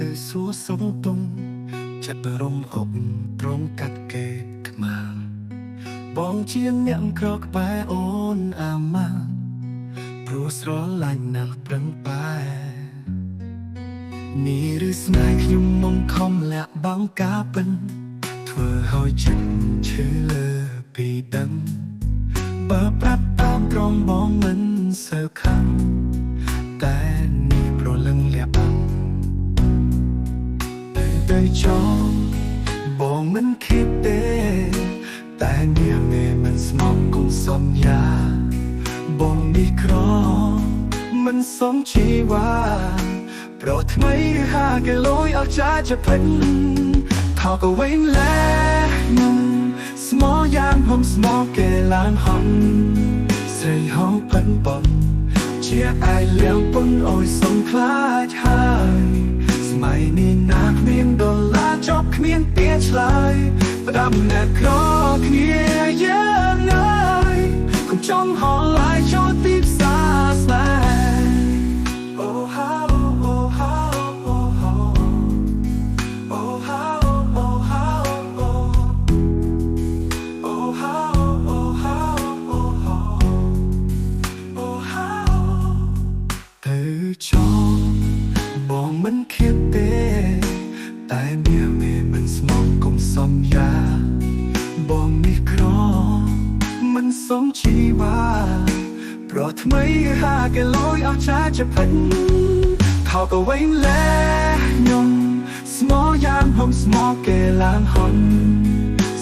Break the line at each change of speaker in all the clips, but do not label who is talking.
ទៅសួរសុំទុំចិត្តបរំហប់ត្រង់កាត់គេខ្មាំងបងជាអ្នកក្រក្បែរអូនអាម៉ាព្រោះស្រឡាញ់ណាស់ប្រឹងបែនេះឬស្នេហ៍ខ្ញុំមកខំលាក់បាំងការពិនធ្វើឲ្យចិត្តឈឺលើពីដឹងបើប្រាប់តាមត្រង់បងមិនសូវខឹងតែនេះប្រលឹងលាក់បាំងតែចង់បងមិនគិតទេតែនាងមិនស្មោះគង់សន្យាបងនេះក្រមិនសមជីវ៉ាប្រថ្មីហាគេលយអស់ចាจะเพิ่นថោក៏វិញលែនឹងស្មោះយ៉ាងហំស្មោះគេឡើងហំស្រីហងប៉ិនបងជាអាយលៀងពុនអើយសំខ្លាចហើយស្មៃនេះណាគ្មានដុល្លារចប់គ្មានពាក្យឆ្លើយផ្ដាំអ្នកក្រគ្នាយើងអើយកុំចង់ហល់ឡាយចូលទីផ្សារស្នេហ៍អូហាអូហាអូហាអូហាអូហាអូហាអូហាអូហាអូហាទៅចង់បងមិនគិតទេតែមានមិនស្មោះគុំសន្យាបងនេះក្រមិនសមជីវ៉ាប្រថ្មីហាគេលយអស់ចាจะเพิ่นថោក៏វិញលែខ្ញុំស្មោះយ៉ាងហំស្មោះគេឡើងហំ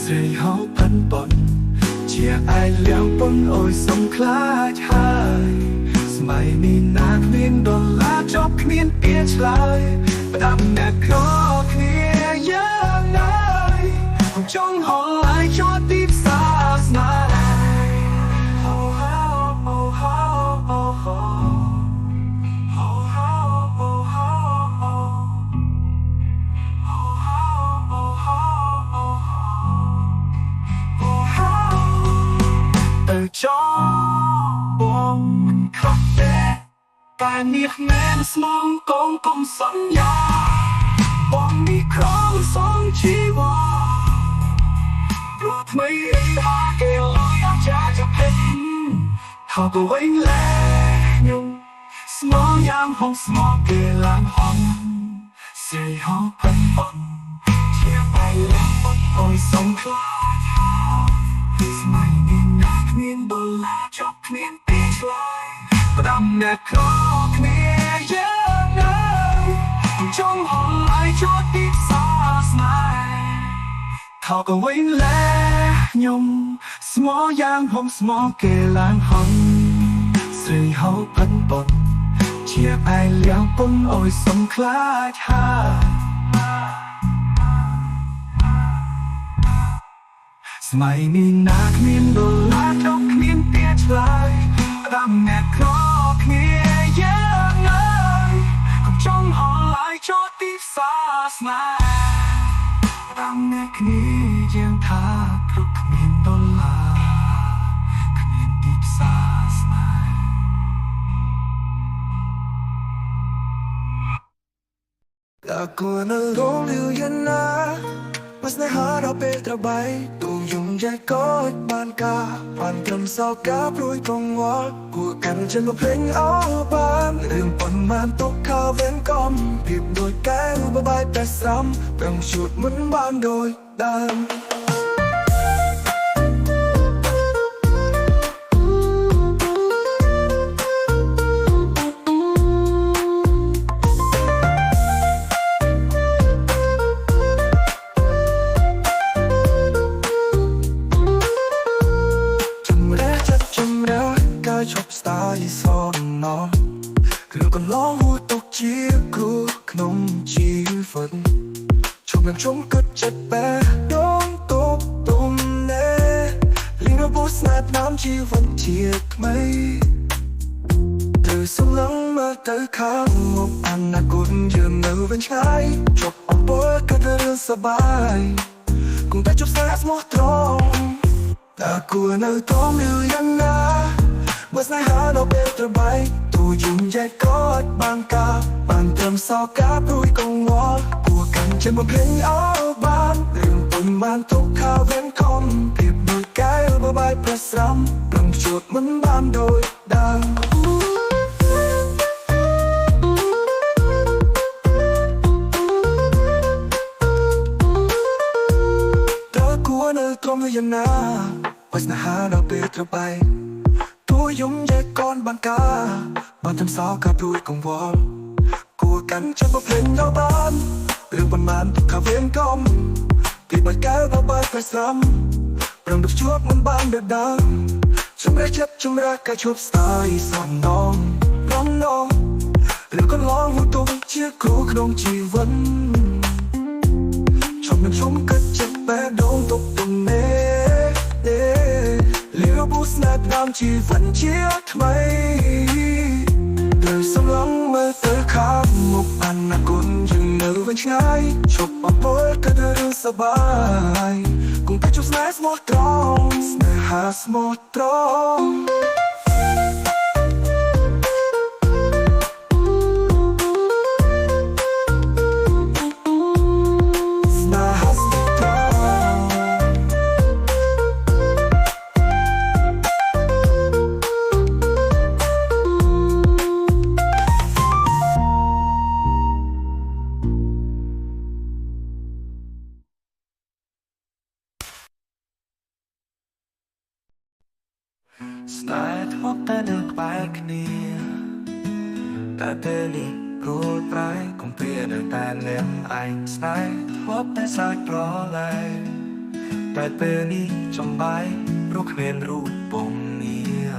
ស្រីហោផិនបនជាអាយលៀងពុនអើយសំខ្លាចហើយស្មៃនេះណាគ្មានដុល្លារចប់គ្មានពាក្យឆ្លើយផ្ដាំអ្នកក្រគ្នាយើងអើយកុំចង់ហល់ឡាយចូលទីផ្សារស្នេហ៍អូហាអូហាអូហាអូហាអូហាអូហាអូហាអូហាទៅចង់បងខុសទេតែនេះមានស្មងកងកុំសន្យាបងនេះក្រំសងជីវ៉ាព្រោះថ្មីហាគេលយអស់ចាจะเพิ่นថោក៏វិញលែខ្ញុំស្មោះយ៉ាងហងស្មោះគេឡើងហំស្រីហងផិនបងជាបែរឡើងបងអើយសំខ្លាចស្មៃនេះណាគ្មានដុល្លារចប់គ្មានពេលឆ្លើយផ្ដាំអ្នកក្រគ្នាយើងអើយចង់ហល់ឡាយចូលទីផ្សារស្នេហ៍ថោក៏វិញលែខ្ញុំស្មោះយ៉ាងហំស្មោះគេឡើងហំស្រីហោផិនបនជាអាយលៀងពុនអើយសំខ្លាចហើយស្មៃនេះណាគ្មានដុល្លារចប់គ្មានពាក្យឆ្លើយផ្ដាំអ្នកក្រគ្នាយើងអើយកុំចង់ហល់ឡាយចូលទីផ្សារស្នេហ៍ផ្ដាំអ្នកគ្នាយើងថាព្រោះគ្មានដុល្លារគ្មានទីផ្សារស្នេហ៍តែគួរនៅរងលឿនយ៉ាងណាmas na harap e trabay tuyong dạy có ít ban ca ban cầm sao cá đuôi con ngó của cành chân một hình áo ban đường phần man tốt cao ven com điệp đôi cái bye bye ta xăm bằng chuột muốn ban đôi đàn chop style son nó cứ còn lo hút tóc chia cứ nông chi phận trong ngàn trống cất chặt bé đón tốt tôm nè linh nó bút nát nám chi vẫn thiệt mấy từ sông lắng mà tới khang một ăn nát cồn dường nở bên trái chop ông bố cả đời sa bài cùng ta chop style small strong ta cua nơi tóm lưu yang na ว่าស្នេហានៅពេលត្របែកទូយំយ៉ែកអត់បានការបានត្រឹមសោកាព្រួយកង្វល់គួរកាន់ចិត្តមកភ្លេងអស់បានរឿងពុំបានទុកខាវែនខំពីដូចកែលបបាយប្រស្រំព្រមជួបមិនបានដូចដើមនៅត្រង់យ៉ាងណាបើស្នេហាដល់ពេលត្របែកទួយំយ៉ែកកនបានការបានធ្វើសោកាព្រួយកង្វល់គួរកាន់ចិត្តមកភ្លេងដល់បានរឿងប៉ុន្មានទុកខាវែនខំពីបាច់កែលបបាយប្រស្រំព្រមដូចជួបមិនបានដូចដើមសម្រាប់ចិត្តចម្រាស់កាឈប់ស្ដាយសំណងរំលងរឿងកន្លងហូរទុំជាគ្រូក្នុងជីវិតនឹងជុំកាត់ចិត្តបែរដងទុកទំនេរលីរបុស្នេហ៍តាមជីវិតជាថ្មីដោយសំឡងមើលទៅខាងមុខអនាគតយើងនៅវិញឆ្ងាយជប់អបលក៏ទៅរឿងសប្បាយគង់តែជួបស្នេហ៍ស្មោះត្រង់ស្នេហាស្មោះត្រង់ស្នេហ៍ធ្លាប់តែនៅក្បែរគ្នាតែពេលនេះរួលប្រែកុំព្រានៅតែលះឯងស្នេហ៍ធ្លាប់តែសាច់ប្រឡែងតែពេលនេះចំបាយព្រោះគ្មានរូបពងងារ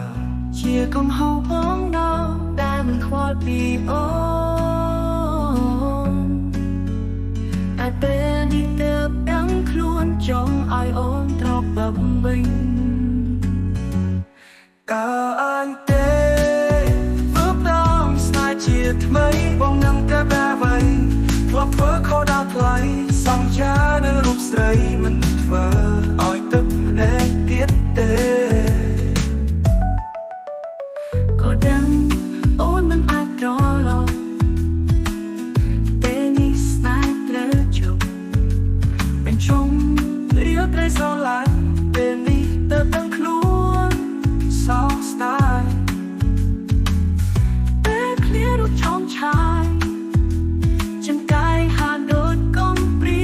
ជាកំហុសបងដល់ដែលមិនខ្វល់ពីអូនតែពេលនេះទើបដឹងខ្លួនចង់ឲ្យអូនត្រកវិញកាអញទេធ្វើដល់ស្នេហ៍ជាថ្មីបងនឹងតែបែបវិញធ្លាប់ធ្វើខុសដល់ថ្លៃសង្យានឹងរូបស្រីមិនធ្វើឲ្យទឹកភ្នែកទៀតទេក៏ដឹងអូនមិនអាចរលងពេលនេះស្នេហ៍ត្រូវជប់เป็นជុំរៀបត្រីស្រឡាញ់ពេលនេះទៅដឹងខ្លួនសោកស្ដាយពេលឃ្លារូបឆោមឆាយចំកាយហាដូចកុំព្រា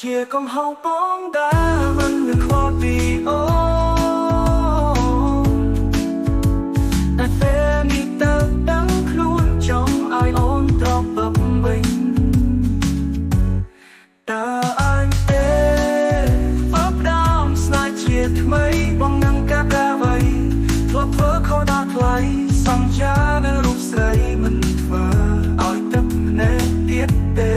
ជាកំហុសបងដែលមិននឹងខ្វល់ពីអូតែពេលនេះទៅដឹងខ្លួនចង់ឲ្យអូនត្រកវិញតើអញទេបើផ្ដោមស្នេហ៍ជាថ្មីបងនឹងកាប់តែໄວធ្លាប់ធ្វើខុសដល់ថ្លៃសង្យានឹងរូបស្រីមិនធ្វើឲ្យទឹកភ្នែកទៀតទេ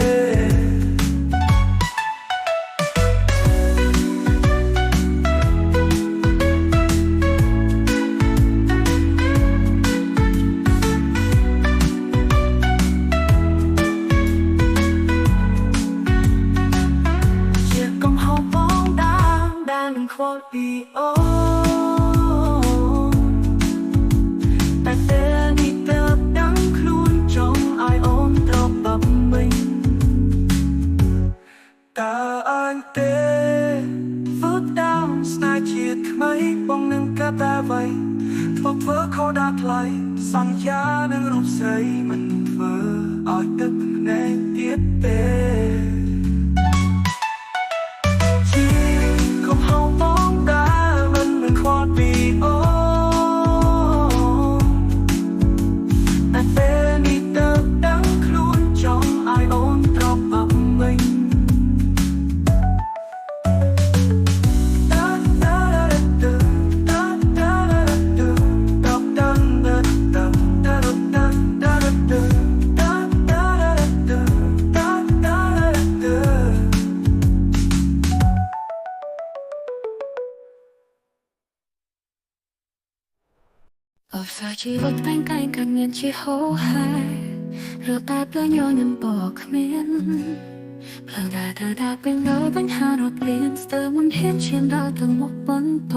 ខ្វល់ពីអូតែពេលនេះទើបដឹងខ្លួនចង់ឲ្យអូនត្រកវិញតើអញទេធ្វើដល់ស្នេហ៍ជាថ្មីបងនឹងកាប់តែໄວធ្វើខុសដល់ថ្លៃសន្យានឹងរូបស្រីមិនធ្វើឲ្យទឹកភ្នែកទៀតទេពីអូតែពេលនេះទៅដឹងខ្លួនចង់ឲ្យអូនត្រកវិញជីវិតតែងតែកើតមានជាហូរហើយរត់តែផ្លាញញញឹមបកគ្មានផ្លូវដែលเธอได้เป็นร้อยបញ្ហារត់លៀនស្ទើរមិនហ៊ានឈានដល់ទៅមុខបន្ត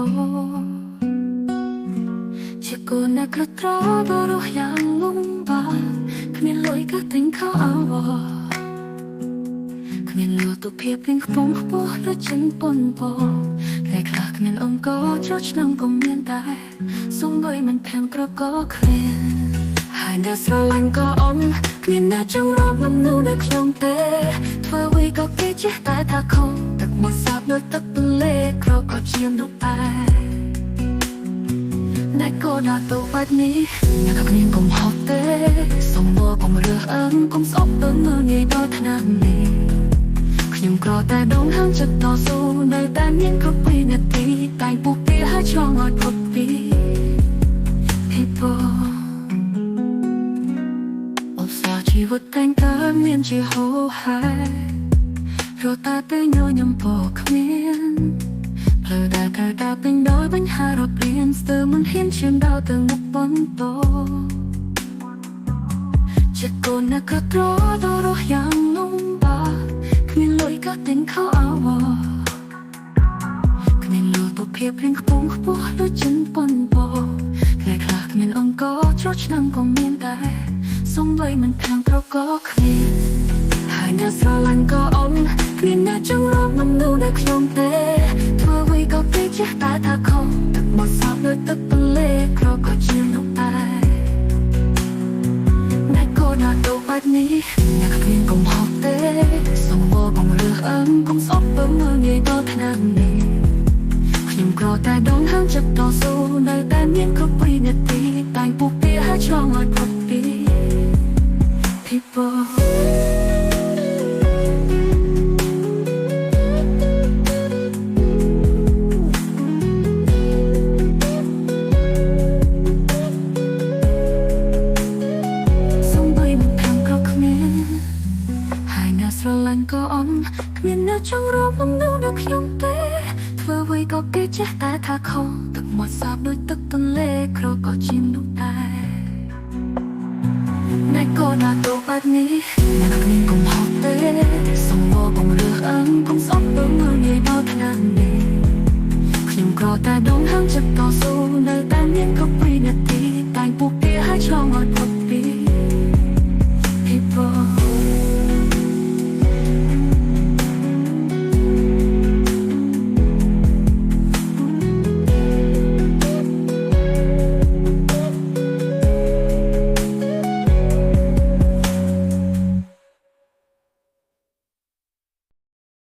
cô na cứ tró bao đồ yang lung ba khmien lối các tình khao áo bò khmien lúa tụ phiệp bên phong bó lúa chân pon bò lại khác khmien ông có cho nông công miền tai sông đôi mình thèm có khmien hai đứa sao lạnh có ấm khmien na trong rộp ngâm nu được trong tê thua vì có cái chết tại ta không thật một sạp đôi tóc bưng lê có chiêm đục tai nãy cô đã tụ bắt ní nhà các niên cùng học tế sông mùa cùng rửa ấm cùng sốc bớm mưa ngày đôi thân nam nì nhưng có ta đông hăng chất to sâu nơi ta nhiên có quy nhật tí tại buộc tia hát cho ngọt bột bí people ôm xa chỉ vượt cánh ta miền chỉ hô hai rồi ta tới nhau nhầm bỏ miên lời đã cả ta bên đôi bánh hà rồi biển từ muốn hiến trên đau từ ngục bóng tô chết cô na cứ tró đôi đôi yang lung ba khmien lối các tình khao áo bò khmien lúa tụ phiệp bên phong bó lúa chân pon bò lại khác khmien ông có chốt nắng còn miền tai sông đôi mình thang có khmien hai đứa sao lạnh có ấm khmien na trong rộp ngâm nu được trong tê thua vì có cái chết ta ta không thật một sao đôi tóc bưng lê có chiêm đục tai nãy cô đã tụ bắt ní nhà các viên cùng học tế sông mùa cùng rửa ấm cùng sốc bớm mưa ngày đôi thân nam nì nhưng có ta đông hăng chất to sâu nơi ta nhiên có quy nhật tí tại buộc tia hát cho ngọt bột bí people lạnh có ấm khmien na trong rộp ngâm nu được trong tê thua vì có cái chết ta tha không từng một sạp đôi tóc tuần lê có chim đục tai nãy cô đã tụ bắt ní nhà các niên cùng học tế sông mùa cùng rửa ấm cùng sốc bớm mưa ngày đôi thân nam nì nhưng có ta đông hăng chất to sâu nơi ta nhiên có quy nhật tí tại buộc tia hát cho ngọt bột